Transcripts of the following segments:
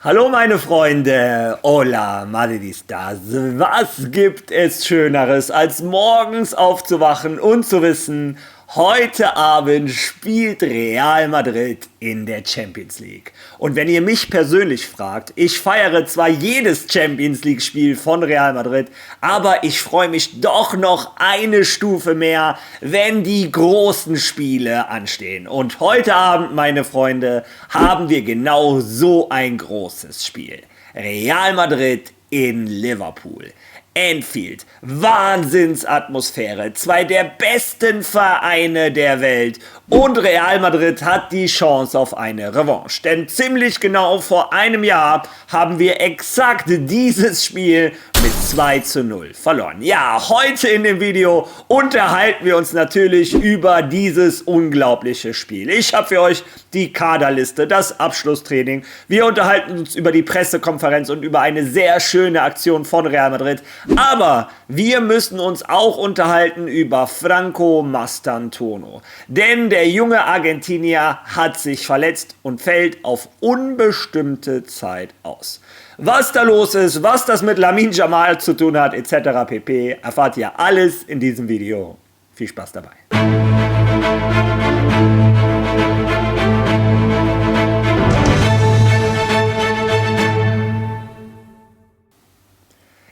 Hallo meine Freunde, hola madridistas, was gibt es Schöneres als morgens aufzuwachen und zu wissen, heute Abend spielt Real Madrid in der Champions League. Und wenn ihr mich persönlich fragt, ich feiere zwar jedes Champions League Spiel von Real Madrid, aber ich freue mich doch noch eine Stufe mehr, wenn die großen Spiele anstehen. Und heute Abend, meine Freunde, haben wir genau so ein großes Spiel. Real Madrid in Liverpool. Anfield, Wahnsinnsatmosphäre, zwei der besten Vereine der Welt und Real Madrid hat die Chance auf eine Revanche. Denn ziemlich genau vor einem Jahr haben wir exakt dieses Spiel mit 2:0 verloren. Ja, heute in dem Video unterhalten wir uns natürlich über dieses unglaubliche Spiel. Ich habe für euch die Kaderliste, das Abschlusstraining. Wir unterhalten uns über die Pressekonferenz und über eine sehr schöne Aktion von Real Madrid. Aber wir müssen uns auch unterhalten über Franco Mastantuono. Denn der junge Argentinier hat sich verletzt und fällt auf unbestimmte Zeit aus. Was da los ist, was das mit Lamine Yamal zu tun hat, etc. pp. erfahrt ihr alles in diesem Video. Viel Spaß dabei.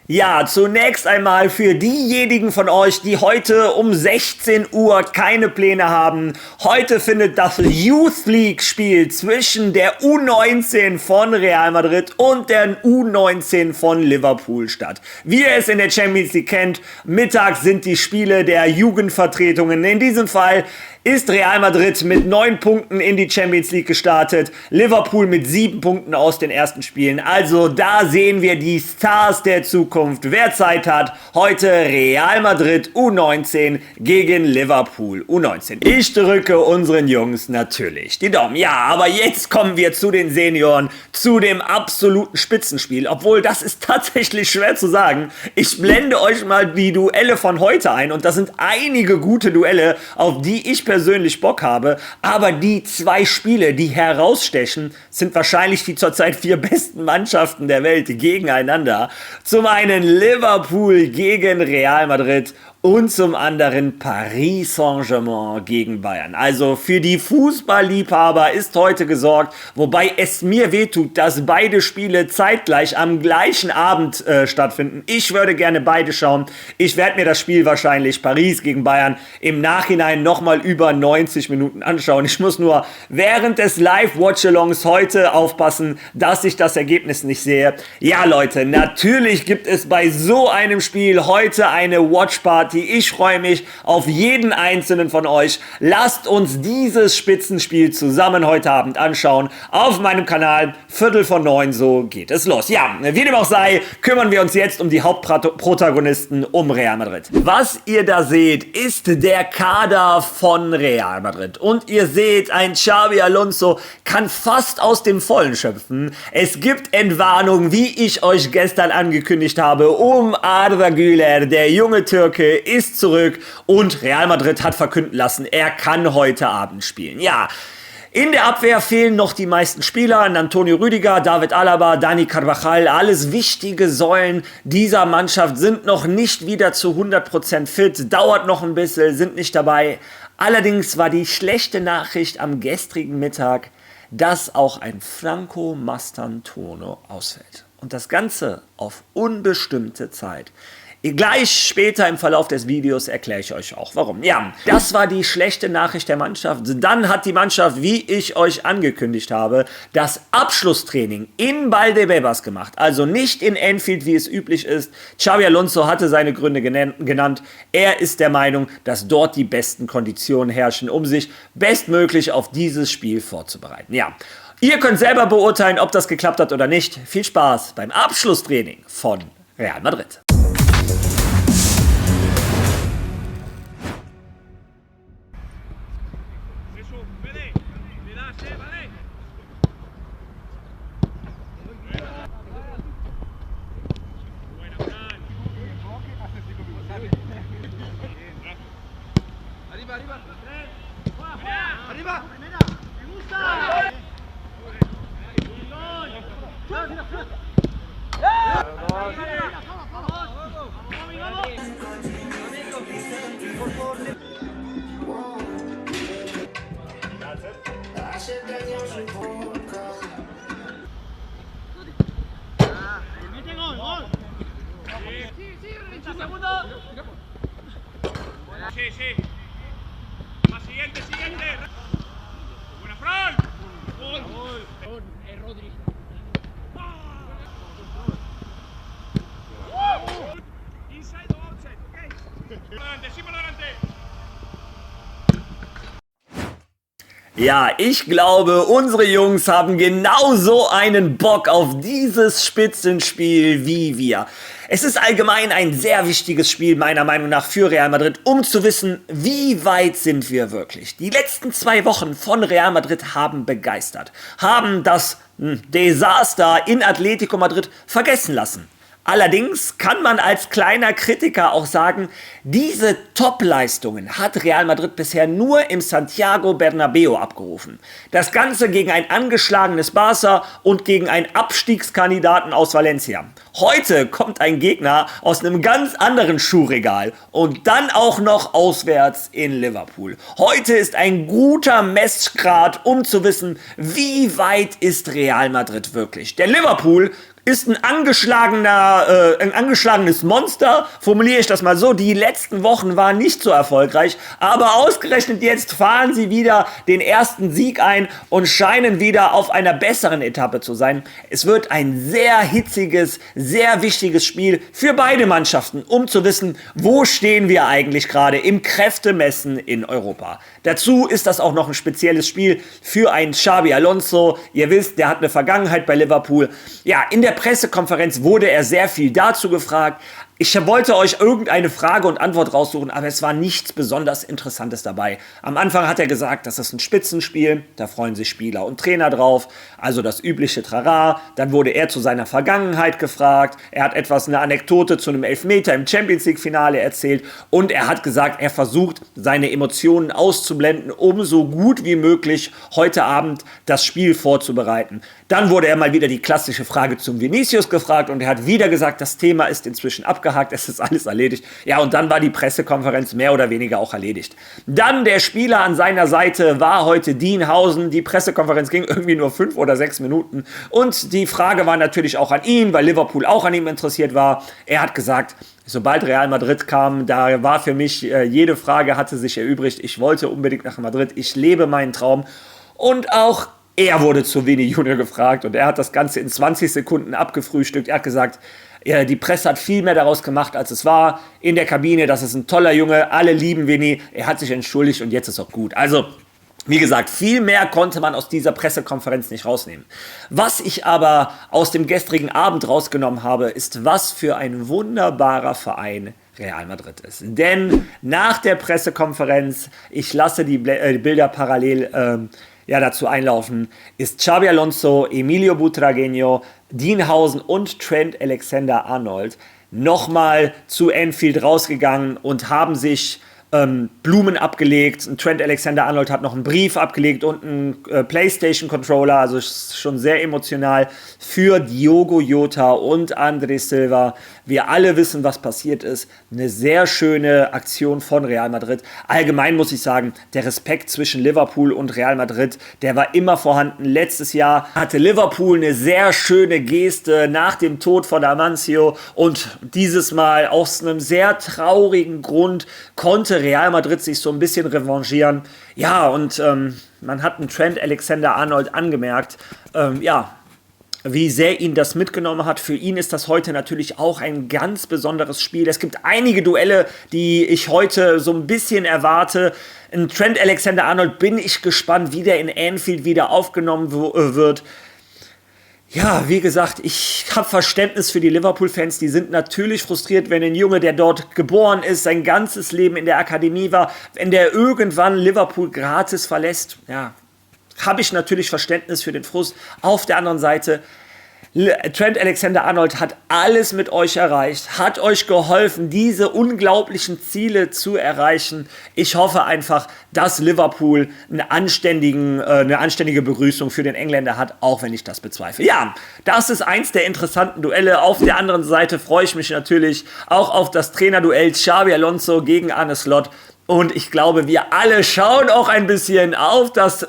Ja, zunächst einmal für diejenigen von euch, die heute um 16 Uhr keine Pläne haben. Heute findet das Youth League Spiel zwischen der U19 von Real Madrid und der U19 von Liverpool statt. Wie ihr es in der Champions League kennt, mittags sind die Spiele der Jugendvertretungen. In diesem Fall ist Real Madrid mit 9 Punkten in die Champions League gestartet, Liverpool mit 7 Punkten aus den ersten Spielen. Also da sehen wir die Stars der Zukunft. Wer Zeit hat, heute Real Madrid U19 gegen Liverpool U19. Ich drücke unseren Jungs natürlich die Daumen. Ja, aber jetzt kommen wir zu den Senioren, zu dem absoluten Spitzenspiel. Obwohl, das ist tatsächlich schwer zu sagen. Ich blende euch mal die Duelle von heute ein und das sind einige gute Duelle, auf die ich persönlich Bock habe, aber die zwei Spiele, die herausstechen, sind wahrscheinlich die zurzeit 4 besten Mannschaften der Welt gegeneinander. Zum einen Liverpool gegen Real Madrid und zum anderen Paris Saint-Germain gegen Bayern. Also für die Fußballliebhaber ist heute gesorgt, wobei es mir wehtut, dass beide Spiele zeitgleich am gleichen Abend stattfinden. Ich würde gerne beide schauen. Ich werde mir das Spiel wahrscheinlich Paris gegen Bayern im Nachhinein nochmal über 90 Minuten anschauen. Ich muss nur während des Live-Watch-Alongs heute aufpassen, dass ich das Ergebnis nicht sehe. Ja Leute, natürlich gibt es bei so einem Spiel heute eine Watch-Party. Ich freue mich auf jeden einzelnen von euch. Lasst uns dieses Spitzenspiel zusammen heute Abend anschauen. Auf meinem Kanal, 8:45, so geht es los. Ja, wie dem auch sei, kümmern wir uns jetzt um die Hauptprotagonisten, um Real Madrid. Was ihr da seht, ist der Kader von Real Madrid. Und ihr seht, ein Xabi Alonso kann fast aus dem Vollen schöpfen. Es gibt Entwarnung, wie ich euch gestern angekündigt habe, um Arda Güler, der junge Türke, ist zurück und Real Madrid hat verkünden lassen, er kann heute Abend spielen. Ja, in der Abwehr fehlen noch die meisten Spieler, Antonio Rüdiger, David Alaba, Dani Carvajal, alles wichtige Säulen dieser Mannschaft sind noch nicht wieder zu 100% fit, dauert noch ein bisschen, sind nicht dabei. Allerdings war die schlechte Nachricht am gestrigen Mittag, dass auch ein Franco Mastantuono ausfällt. Und das Ganze auf unbestimmte Zeit. Gleich später im Verlauf des Videos erkläre ich euch auch warum. Ja, das war die schlechte Nachricht der Mannschaft. Dann hat die Mannschaft, wie ich euch angekündigt habe, das Abschlusstraining in Valdebebas gemacht. Also nicht in Anfield, wie es üblich ist. Xabi Alonso hatte seine Gründe genannt. Er ist der Meinung, dass dort die besten Konditionen herrschen, um sich bestmöglich auf dieses Spiel vorzubereiten. Ja, ihr könnt selber beurteilen, ob das geklappt hat oder nicht. Viel Spaß beim Abschlusstraining von Real Madrid. Arriba, arriba, me gusta. Sí, sí. Más siguiente, siguiente. Buena, Fran. Gol. Rodri. Inside or outside, okay? Adelante, sí, por adelante. Ja, ich glaube, unsere Jungs haben genauso einen Bock auf dieses Spitzenspiel wie wir. Es ist allgemein ein sehr wichtiges Spiel, meiner Meinung nach, für Real Madrid, um zu wissen, wie weit sind wir wirklich. Die letzten 2 Wochen von Real Madrid haben begeistert, haben das Desaster in Atletico Madrid vergessen lassen. Allerdings kann man als kleiner Kritiker auch sagen, diese Top-Leistungen hat Real Madrid bisher nur im Santiago Bernabéu abgerufen. Das Ganze gegen ein angeschlagenes Barça und gegen einen Abstiegskandidaten aus Valencia. Heute kommt ein Gegner aus einem ganz anderen Schuhregal und dann auch noch auswärts in Liverpool. Heute ist ein guter Messgrad, um zu wissen, wie weit ist Real Madrid wirklich. Der Liverpool ist ein angeschlagenes Monster, formuliere ich das mal so. Die letzten Wochen waren nicht so erfolgreich, aber ausgerechnet jetzt fahren sie wieder den ersten Sieg ein und scheinen wieder auf einer besseren Etappe zu sein. Es wird ein sehr hitziges, sehr wichtiges Spiel für beide Mannschaften, um zu wissen, wo stehen wir eigentlich gerade im Kräftemessen in Europa. Dazu ist das auch noch ein spezielles Spiel für einen Xabi Alonso. Ihr wisst, der hat eine Vergangenheit bei Liverpool. Ja, in der Pressekonferenz wurde er sehr viel dazu gefragt. Ich wollte euch irgendeine Frage und Antwort raussuchen, aber es war nichts besonders Interessantes dabei. Am Anfang hat er gesagt, das ist ein Spitzenspiel, da freuen sich Spieler und Trainer drauf, also das übliche Trara. Dann wurde er zu seiner Vergangenheit gefragt, er hat eine Anekdote zu einem Elfmeter im Champions-League-Finale erzählt und er hat gesagt, er versucht, seine Emotionen auszublenden, um so gut wie möglich heute Abend das Spiel vorzubereiten. Dann wurde er mal wieder die klassische Frage zum Vinicius gefragt und er hat wieder gesagt, das Thema ist inzwischen abgehakt, es ist alles erledigt. Ja, und dann war die Pressekonferenz mehr oder weniger auch erledigt. Dann der Spieler an seiner Seite war heute Dean Housen. Die Pressekonferenz ging irgendwie nur 5 oder 6 Minuten und die Frage war natürlich auch an ihn, weil Liverpool auch an ihm interessiert war. Er hat gesagt, sobald Real Madrid kam, da war für mich, jede Frage hatte sich erübrigt. Ich wollte unbedingt nach Madrid, ich lebe meinen Traum. Und auch er wurde zu Vini Junior gefragt und er hat das Ganze in 20 Sekunden abgefrühstückt. Er hat gesagt, die Presse hat viel mehr daraus gemacht, als es war. In der Kabine, das ist ein toller Junge, alle lieben Vini. Er hat sich entschuldigt und jetzt ist auch gut. Also, wie gesagt, viel mehr konnte man aus dieser Pressekonferenz nicht rausnehmen. Was ich aber aus dem gestrigen Abend rausgenommen habe, ist, was für ein wunderbarer Verein Real Madrid ist. Denn nach der Pressekonferenz, ich lasse die Bilder parallel dazu einlaufen, ist Xabi Alonso, Emilio Butragueño, Dean Housen und Trent Alexander-Arnold nochmal zu Anfield rausgegangen und haben sich Blumen abgelegt. Trent Alexander-Arnold hat noch einen Brief abgelegt und einen PlayStation-Controller, also schon sehr emotional für Diogo Jota und André Silva. Wir alle wissen, was passiert ist. Eine sehr schöne Aktion von Real Madrid. Allgemein muss ich sagen, der Respekt zwischen Liverpool und Real Madrid, der war immer vorhanden. Letztes Jahr hatte Liverpool eine sehr schöne Geste nach dem Tod von Amancio und dieses Mal aus einem sehr traurigen Grund konnte Real Madrid sich so ein bisschen revanchieren. Ja, und man hat einen Trent Alexander-Arnold angemerkt, wie sehr ihn das mitgenommen hat. Für ihn ist das heute natürlich auch ein ganz besonderes Spiel. Es gibt einige Duelle, die ich heute so ein bisschen erwarte. In Trent Alexander-Arnold bin ich gespannt, wie der in Anfield wieder aufgenommen wird. Ja, wie gesagt, ich habe Verständnis für die Liverpool-Fans. Die sind natürlich frustriert, wenn ein Junge, der dort geboren ist, sein ganzes Leben in der Akademie war, wenn der irgendwann Liverpool gratis verlässt. Ja, habe ich natürlich Verständnis für den Frust. Auf der anderen Seite, Trent Alexander-Arnold hat alles mit euch erreicht, hat euch geholfen, diese unglaublichen Ziele zu erreichen. Ich hoffe einfach, dass Liverpool eine anständige Begrüßung für den Engländer hat, auch wenn ich das bezweifle. Ja, das ist eins der interessanten Duelle. Auf der anderen Seite freue ich mich natürlich auch auf das Trainerduell Xabi Alonso gegen Arne Slot. Und ich glaube, wir alle schauen auch ein bisschen auf das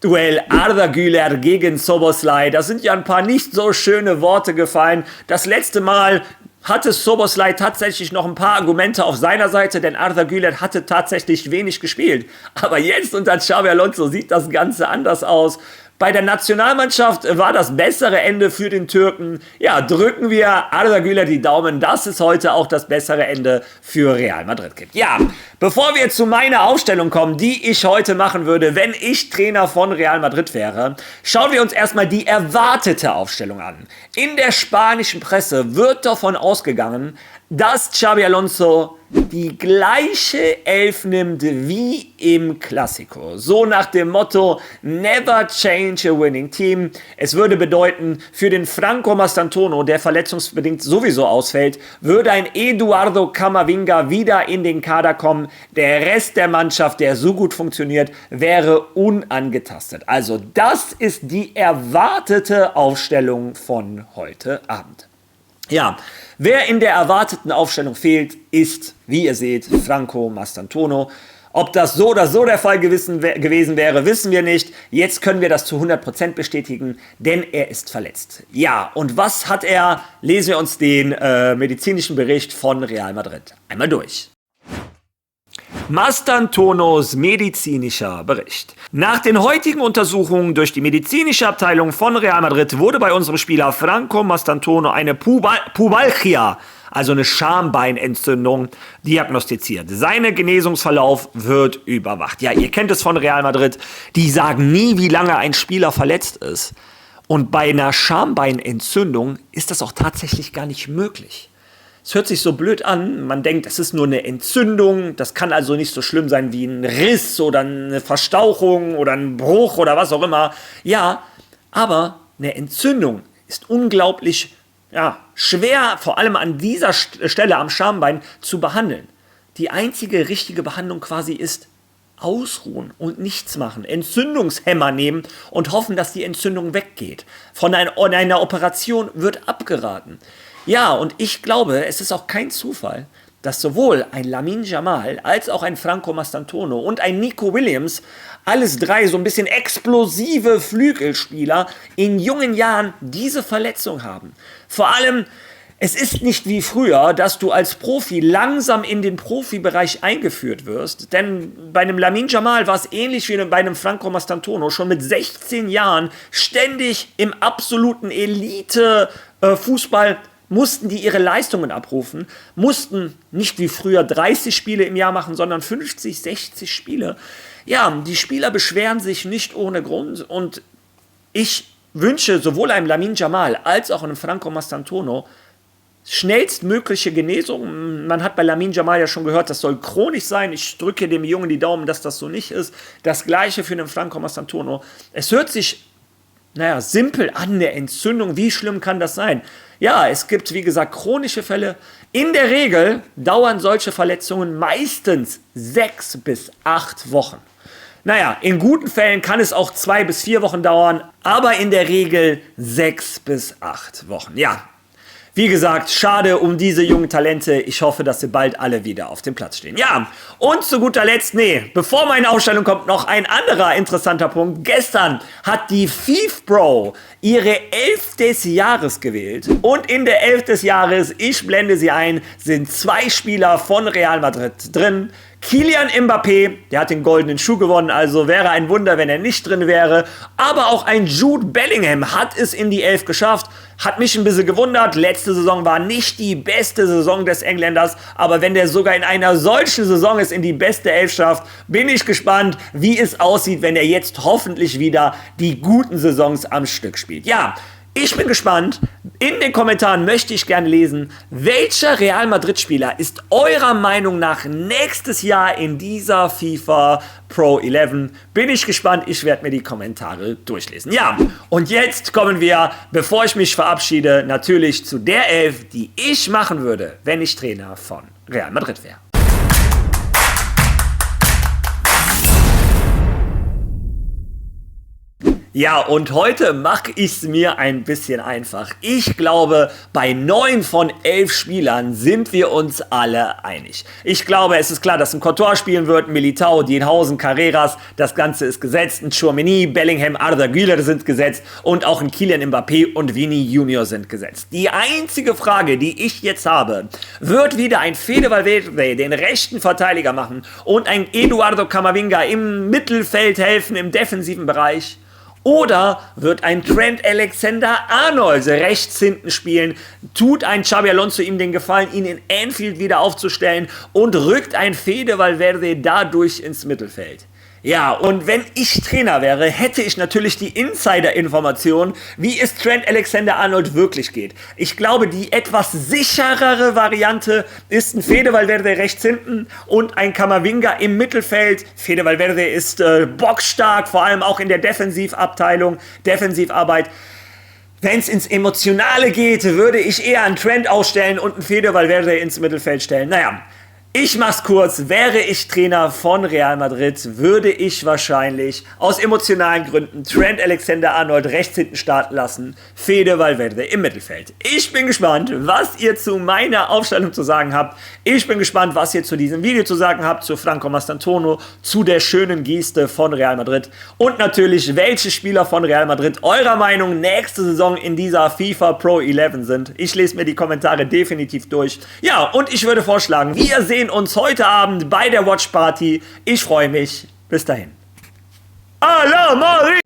Duell Arda Güler gegen Szoboszlai. Da sind ja ein paar nicht so schöne Worte gefallen. Das letzte Mal hatte Szoboszlai tatsächlich noch ein paar Argumente auf seiner Seite, denn Arda Güler hatte tatsächlich wenig gespielt. Aber jetzt unter Xabi Alonso sieht das Ganze anders aus. Bei der Nationalmannschaft war das bessere Ende für den Türken. Ja, drücken wir Arda Güler die Daumen, dass es heute auch das bessere Ende für Real Madrid gibt. Ja, bevor wir zu meiner Aufstellung kommen, die ich heute machen würde, wenn ich Trainer von Real Madrid wäre, schauen wir uns erstmal die erwartete Aufstellung an. In der spanischen Presse wird davon ausgegangen, dass Xabi Alonso die gleiche Elf nimmt wie im Clasico. So nach dem Motto, never change a winning team. Es würde bedeuten, für den Franco Mastantuono, der verletzungsbedingt sowieso ausfällt, würde ein Eduardo Camavinga wieder in den Kader kommen. Der Rest der Mannschaft, der so gut funktioniert, wäre unangetastet. Also das ist die erwartete Aufstellung von heute Abend. Ja, wer in der erwarteten Aufstellung fehlt, ist, wie ihr seht, Franco Mastantuono. Ob das so oder so der Fall gewesen wäre, wissen wir nicht. Jetzt können wir das zu 100% bestätigen, denn er ist verletzt. Ja, und was hat er? Lesen wir uns den medizinischen Bericht von Real Madrid einmal durch. Mastantuonos medizinischer Bericht. Nach den heutigen Untersuchungen durch die medizinische Abteilung von Real Madrid wurde bei unserem Spieler Franco Mastantuono eine Pubalgia, also eine Schambeinentzündung, diagnostiziert. Sein Genesungsverlauf wird überwacht. Ja, ihr kennt es von Real Madrid, die sagen nie, wie lange ein Spieler verletzt ist. Und bei einer Schambeinentzündung ist das auch tatsächlich gar nicht möglich. Es hört sich so blöd an, man denkt, es ist nur eine Entzündung, das kann also nicht so schlimm sein wie ein Riss oder eine Verstauchung oder ein Bruch oder was auch immer. Ja, aber eine Entzündung ist unglaublich schwer, vor allem an dieser Stelle am Schambein, zu behandeln. Die einzige richtige Behandlung quasi ist ausruhen und nichts machen, Entzündungshemmer nehmen und hoffen, dass die Entzündung weggeht. Von einer Operation wird abgeraten. Ja, und ich glaube, es ist auch kein Zufall, dass sowohl ein Lamine Yamal als auch ein Franco Mastantuono und ein Nico Williams, alles drei so ein bisschen explosive Flügelspieler, in jungen Jahren diese Verletzung haben. Vor allem, es ist nicht wie früher, dass du als Profi langsam in den Profibereich eingeführt wirst, denn bei einem Lamine Yamal war es ähnlich wie bei einem Franco Mastantuono, schon mit 16 Jahren ständig im absoluten Elite-Fußball mussten die ihre Leistungen abrufen, mussten nicht wie früher 30 Spiele im Jahr machen, sondern 50, 60 Spiele. Ja, die Spieler beschweren sich nicht ohne Grund und ich wünsche sowohl einem Lamine Yamal als auch einem Franco Mastantuono schnellstmögliche Genesung. Man hat bei Lamine Yamal ja schon gehört, das soll chronisch sein. Ich drücke dem Jungen die Daumen, dass das so nicht ist. Das gleiche für den Franco Mastantuono. Es hört sich simpel an, eine Entzündung. Wie schlimm kann das sein? Ja, es gibt, wie gesagt, chronische Fälle. In der Regel dauern solche Verletzungen meistens 6 bis 8 Wochen. In guten Fällen kann es auch 2 bis 4 Wochen dauern, aber in der Regel 6 bis 8 Wochen. Ja, wie gesagt, schade um diese jungen Talente. Ich hoffe, dass sie bald alle wieder auf dem Platz stehen. Ja, und zu guter Letzt, bevor meine Ausstellung kommt, noch ein anderer interessanter Punkt. Gestern hat die FIFPro ihre 11 des Jahres gewählt. Und in der 11 des Jahres, ich blende sie ein, sind 2 Spieler von Real Madrid drin. Kylian Mbappé, der hat den goldenen Schuh gewonnen, also wäre ein Wunder, wenn er nicht drin wäre. Aber auch ein Jude Bellingham hat es in die 11 geschafft. Hat mich ein bisschen gewundert. Letzte Saison war nicht die beste Saison des Engländers. Aber wenn der sogar in einer solchen Saison es in die beste 11 schafft, bin ich gespannt, wie es aussieht, wenn er jetzt hoffentlich wieder die guten Saisons am Stück spielt. Ja, Ich bin gespannt. In den Kommentaren möchte ich gerne lesen, welcher Real Madrid-Spieler ist eurer Meinung nach nächstes Jahr in dieser FIFA Pro 11? Bin ich gespannt. Ich werde mir die Kommentare durchlesen. Ja, und jetzt kommen wir, bevor ich mich verabschiede, natürlich zu der Elf, die ich machen würde, wenn ich Trainer von Real Madrid wäre. Ja, und heute mache ich es mir ein bisschen einfach. Ich glaube, bei 9 von 11 Spielern sind wir uns alle einig. Ich glaube, es ist klar, dass ein Courtois spielen wird, Militao, Dienhausen, Carreras, das Ganze ist gesetzt. Ein Tchouaméni, Bellingham, Arda Güler sind gesetzt und auch ein Kylian Mbappé und Vini Junior sind gesetzt. Die einzige Frage, die ich jetzt habe, wird wieder ein Fede Valverde den rechten Verteidiger machen und ein Eduardo Camavinga im Mittelfeld helfen, im defensiven Bereich? Oder wird ein Trent Alexander-Arnold rechts hinten spielen, tut ein Xabi Alonso ihm den Gefallen, ihn in Anfield wieder aufzustellen und rückt ein Fede Valverde dadurch ins Mittelfeld? Ja, und wenn ich Trainer wäre, hätte ich natürlich die Insider-Information, wie es Trent Alexander-Arnold wirklich geht. Ich glaube, die etwas sicherere Variante ist ein Fede Valverde rechts hinten und ein Camavinga im Mittelfeld. Fede Valverde ist bockstark, vor allem auch in der Defensivabteilung, Defensivarbeit. Wenn es ins Emotionale geht, würde ich eher einen Trent ausstellen und einen Fede Valverde ins Mittelfeld stellen. Naja, ich mach's kurz. Wäre ich Trainer von Real Madrid, würde ich wahrscheinlich aus emotionalen Gründen Trent Alexander-Arnold rechts hinten starten lassen, Fede Valverde im Mittelfeld. Ich bin gespannt, was ihr zu meiner Aufstellung zu sagen habt. Ich bin gespannt, was ihr zu diesem Video zu sagen habt, zu Franco Mastantuono, zu der schönen Geste von Real Madrid und natürlich, welche Spieler von Real Madrid eurer Meinung nächste Saison in dieser FIFA Pro 11 sind. Ich lese mir die Kommentare definitiv durch. Ja, und ich würde vorschlagen, wir sehen uns heute Abend bei der Watch Party. Ich freue mich. Bis dahin. A la Madrid!